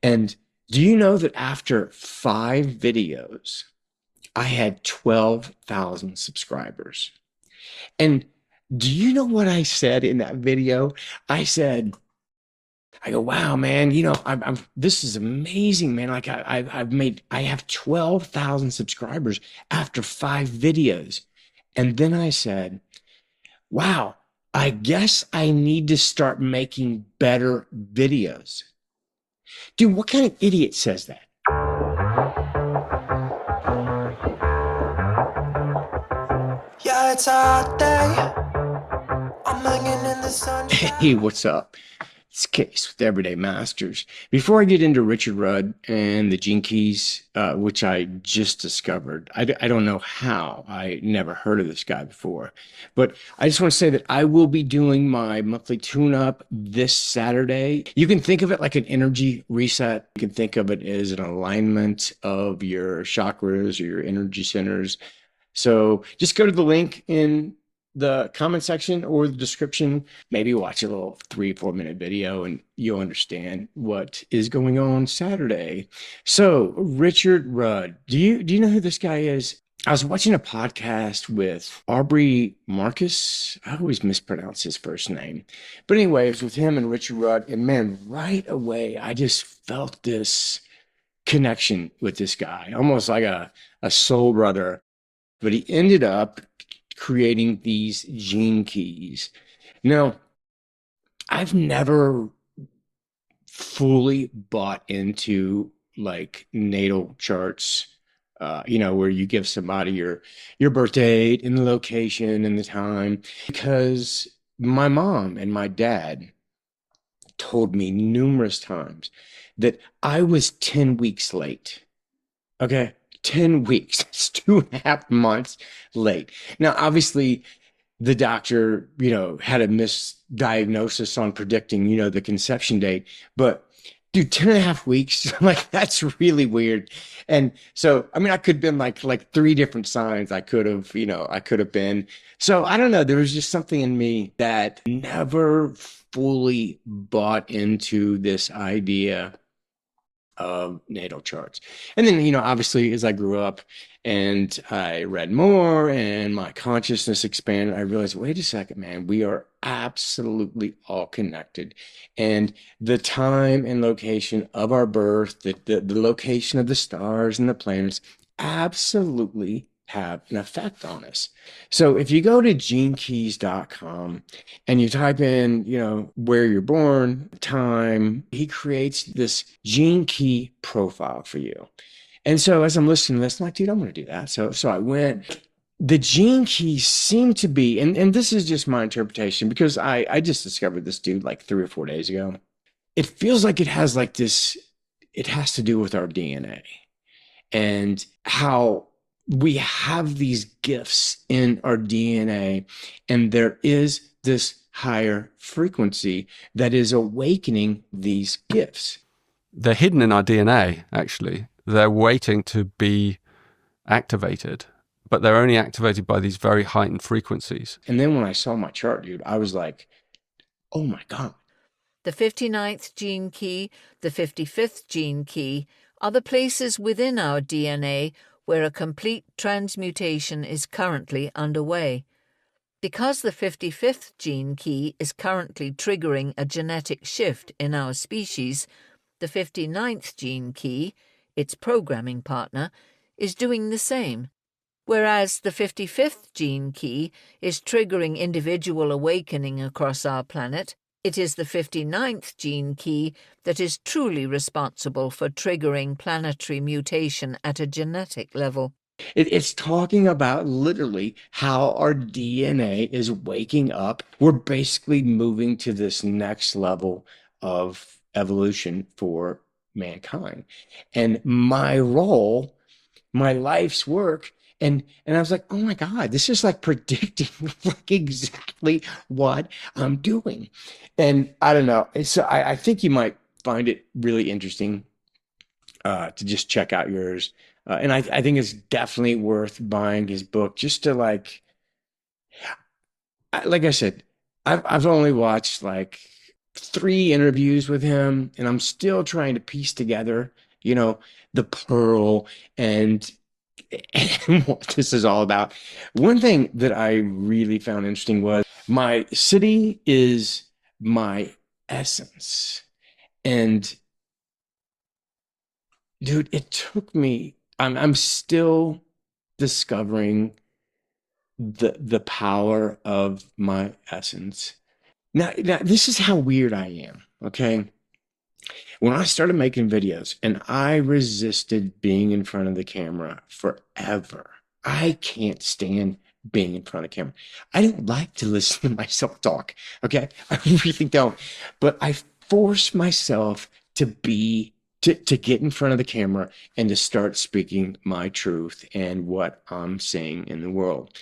And do you know that after 5 videos, I had 12,000 subscribers? And do you know what I said in that video? I said, I go, wow, man, this is amazing, man. Like I have 12,000 subscribers after 5 videos. And then I said, wow, I guess I need to start making better videos. Dude, what kind of idiot says that? Yeah, it's a hot day. I'm hanging in the sunshine. Hey, what's up? It's Case with Everyday Masters. Before I get into Richard Rudd and the Gene Keys, which I just discovered, I don't know how. I never heard of this guy before. But I just want to say that I will be doing my monthly tune-up this Saturday. You can think of it like an energy reset. You can think of it as an alignment of your chakras or your energy centers. So just go to the link in the comment section or the description. Maybe watch a little 3 4 minute video and you'll understand what is going on Saturday. So Richard Rudd, do you know who this guy is? I was watching a podcast with Aubrey Marcus. I always mispronounce his first name. But anyway, it was with him and Richard Rudd. And man, right away, I just felt this connection with this guy, almost like a soul brother. But he ended up creating these gene keys. Now, I've never fully bought into like natal charts, where you give somebody your birth date and the location and the time, because my mom and my dad told me numerous times that I was 10 weeks late. Okay. 10 weeks. It's 2.5 months late. Now, obviously, the doctor, had a misdiagnosis on predicting, the conception date. But dude, 10.5 weeks, like that's really weird. And so, I mean, I could have been like three different signs I could have been. So I don't know. There was just something in me that never fully bought into this idea of natal charts. And then, obviously, as I grew up and I read more and my consciousness expanded, I realized, wait a second, man, we are absolutely all connected. And the time and location of our birth, the location of the stars and the planets absolutely have an effect on us. So if you go to genekeys.com and you type in, where you're born, time, he creates this gene key profile for you. And so as I'm listening to this, I'm like, dude, I'm going to do that. So I went. The gene keys seem to be, and this is just my interpretation because I just discovered this dude like 3 or 4 days ago. It feels like it has like this, it has to do with our DNA and how we have these gifts in our DNA, and there is this higher frequency that is awakening these gifts. They're hidden in our DNA, actually. They're waiting to be activated, but they're only activated by these very heightened frequencies. And then when I saw my chart, dude, I was like, oh my God. The 59th gene key, the 55th gene key are the places within our DNA where a complete transmutation is currently underway. Because the 55th gene key is currently triggering a genetic shift in our species, the 59th gene key, its programming partner, is doing the same. Whereas the 55th gene key is triggering individual awakening across our planet, it is the 59th gene key that is truly responsible for triggering planetary mutation at a genetic level. It's talking about literally how our DNA is waking up. We're basically moving to this next level of evolution for mankind. And my role, my life's work, and I was like, oh my God, this is like predicting like exactly what I'm doing. And I don't know. So I think you might find it really interesting to just check out yours. And I think it's definitely worth buying his book just to like I said, I've only watched like 3 interviews with him, and I'm still trying to piece together, you know, the pearl and, and what this is all about. One thing that I really found interesting was my city is my essence. And dude, it took me, I'm still discovering the power of my essence. Now, this is how weird I am, okay? When I started making videos, and I resisted being in front of the camera forever. I can't stand being in front of camera. I don't like to listen to myself talk, okay? I really don't. But I force myself to be to get in front of the camera and to start speaking my truth and what I'm saying in the world.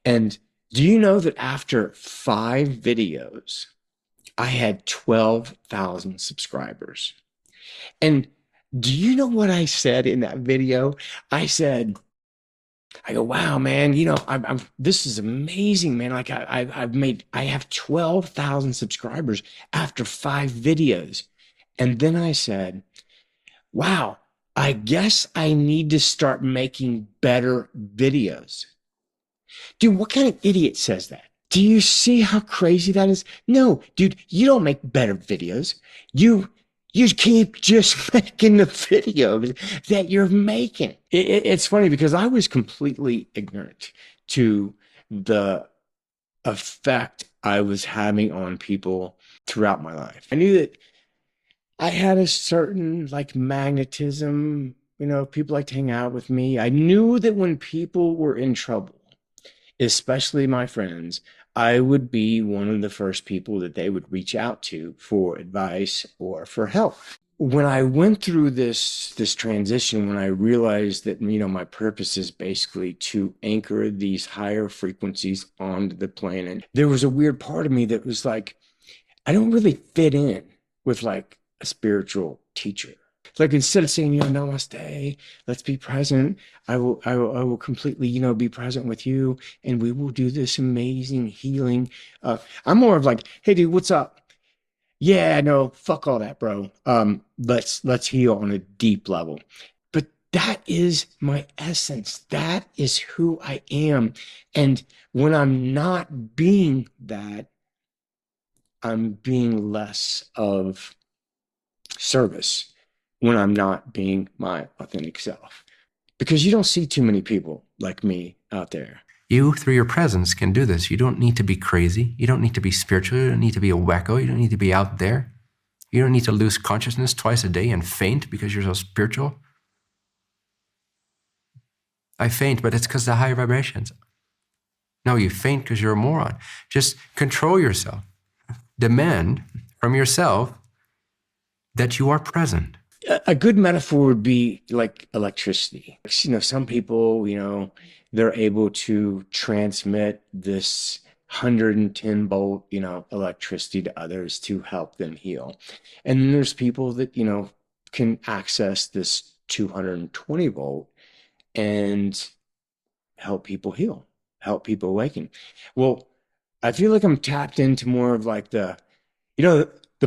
And do you know that after 5 videos, I had 12,000 subscribers? And do you know what I said in that video? I said, I go, wow, man, this is amazing, man. Like I have 12,000 subscribers after 5 videos. And then I said, wow, I guess I need to start making better videos. Dude, what kind of idiot says that? Do you see how crazy that is? No, dude, you don't make better videos. You keep just making the videos that you're making. It's funny because I was completely ignorant to the effect I was having on people throughout my life. I knew that I had a certain like magnetism, people like to hang out with me. I knew that when people were in trouble, especially my friends, I would be one of the first people that they would reach out to for advice or for help. When I went through this transition, when I realized that my purpose is basically to anchor these higher frequencies onto the planet, there was a weird part of me that was like, I don't really fit in with like a spiritual teacher. Like instead of saying, namaste, let's be present. I will completely, be present with you, and we will do this amazing healing. I'm more of like, hey, dude, what's up? Yeah, no, fuck all that, bro. Let's heal on a deep level. But that is my essence. That is who I am. And when I'm not being that, I'm being less of service when I'm not being my authentic self. Because you don't see too many people like me out there. You, through your presence, can do this. You don't need to be crazy. You don't need to be spiritual. You don't need to be a wacko. You don't need to be out there. You don't need to lose consciousness twice a day and faint because you're so spiritual. I faint, but it's because of the higher vibrations. No, you faint because you're a moron. Just control yourself. Demand from yourself that you are present. A good metaphor would be like electricity. Some people, they're able to transmit this 110 volt, electricity to others to help them heal. And then there's people that, can access this 220 volt and help people heal, help people awaken. Well, I feel like I'm tapped into more of like the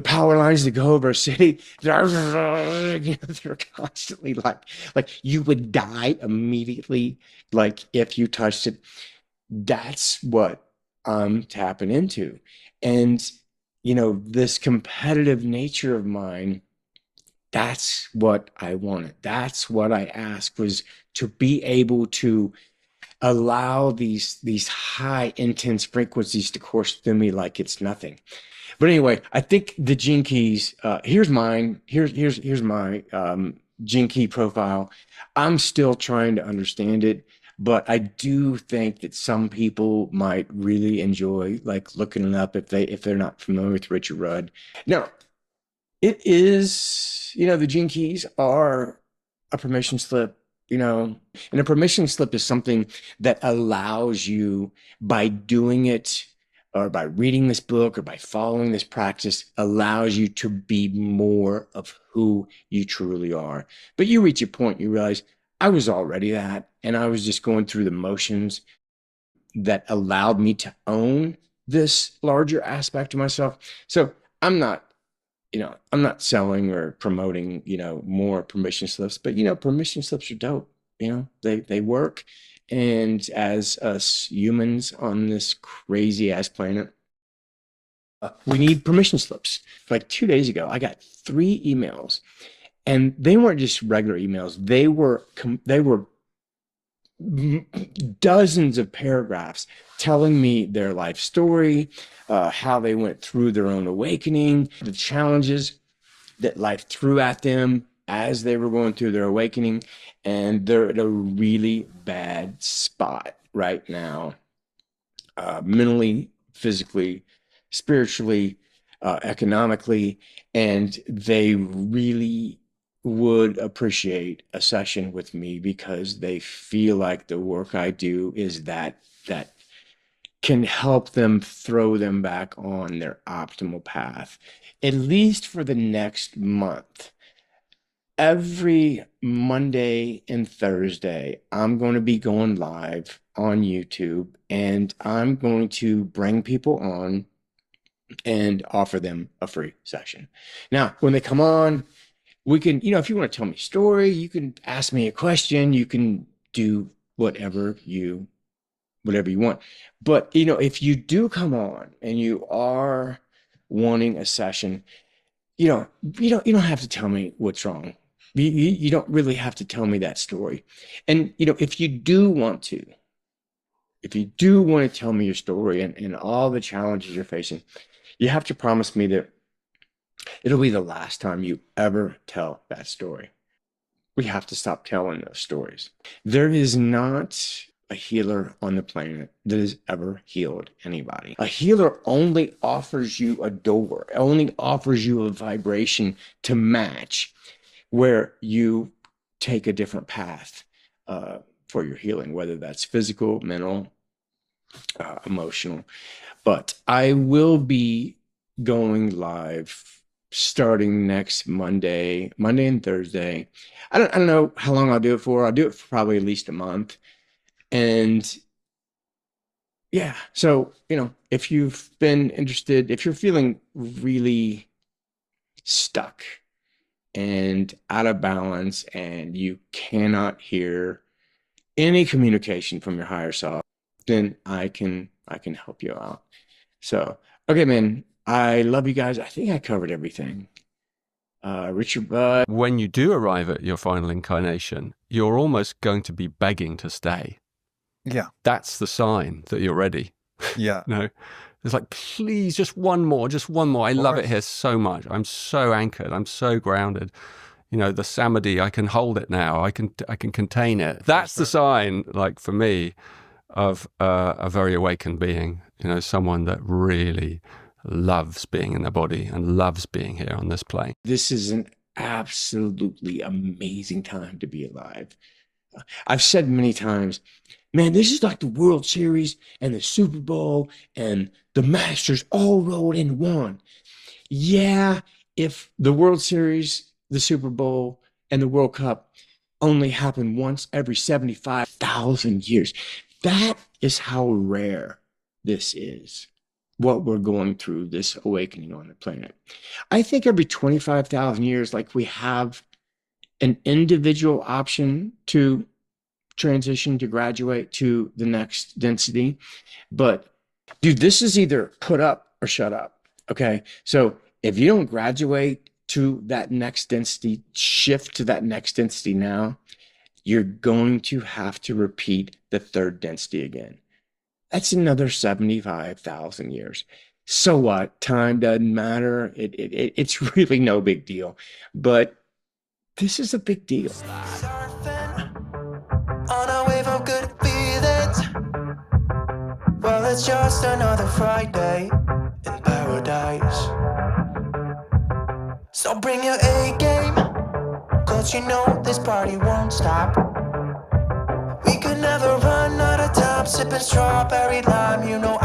power lines that go over a city. They're constantly like you would die immediately, like if you touched it. That's what I'm tapping into. And, this competitive nature of mine, that's what I wanted. That's what I asked, was to be able to allow these high intense frequencies to course through me like it's nothing. But anyway, I think the gene keys, here's mine. Here's my gene key profile. I'm still trying to understand it, but I do think that some people might really enjoy like looking it up if they're not familiar with Richard Rudd. Now, it is, the gene keys are a permission slip, and a permission slip is something that allows you, by doing it or by reading this book or by following this practice, allows you to be more of who you truly are. But you reach a point, you realize I was already that, and I was just going through the motions that allowed me to own this larger aspect of myself. So I'm not I'm not selling or promoting, more permission slips, but permission slips are dope. They work. And as us humans on this crazy ass planet, we need permission slips. Like 2 days ago, I got 3 emails, and they weren't just regular emails. They were dozens of paragraphs telling me their life story, how they went through their own awakening, the challenges that life threw at them as they were going through their awakening. And they're at a really bad spot right now, mentally, physically, spiritually, economically, and they really would appreciate a session with me because they feel like the work I do is that can help them throw them back on their optimal path, at least for the next month. Every Monday and Thursday, I'm going to be going live on YouTube, and I'm going to bring people on and offer them a free session. Now, when they come on, we can, if you want to tell me a story, you can ask me a question, you can do whatever you want. But, if you do come on and you are wanting a session, you don't have to tell me what's wrong. You don't really have to tell me that story. And, if you do want to tell me your story and all the challenges you're facing, you have to promise me that it'll be the last time you ever tell that story. We have to stop telling those stories. There is not a healer on the planet that has ever healed anybody. A healer only offers you a door, only offers you a vibration to match where you take a different path for your healing, whether that's physical, mental, emotional. But I will be going live starting next Monday and Thursday. I don't know how long I'll do it for. I'll do it for probably at least a month. And yeah, so, if you've been interested, if you're feeling really stuck and out of balance and you cannot hear any communication from your higher self, then I can help you out. So, okay, man, I love you guys. I think I covered everything. Richard Budd. When you do arrive at your final incarnation, you're almost going to be begging to stay. Yeah. That's the sign that you're ready. Yeah. It's like, please, just one more. I love it here so much. I'm so anchored. I'm so grounded. The samadhi, I can hold it now. I can contain it. That's the sign, like for me, of a very awakened being. Someone that really loves being in their body and loves being here on this plane. This is an absolutely amazing time to be alive. I've said many times, man, this is like the World Series and the Super Bowl and the Masters all rolled in one. Yeah, if the World Series, the Super Bowl, and the World Cup only happen once every 75,000 years, that is how rare this is, what we're going through, this awakening on the planet. I think every 25,000 years, like, we have an individual option to transition, to graduate to the next density. But dude, this is either put up or shut up. Okay. So if you don't graduate to that next density, shift to that next density now, you're going to have to repeat the third density again. That's another 75,000 years. So what? Time doesn't matter. It's really no big deal. But this is a big deal. Surfing on a wave of good feelings. Well, it's just another Friday in paradise. So bring your A game, cause you know this party won't stop. We could never run out of time, sipping strawberry lime. You know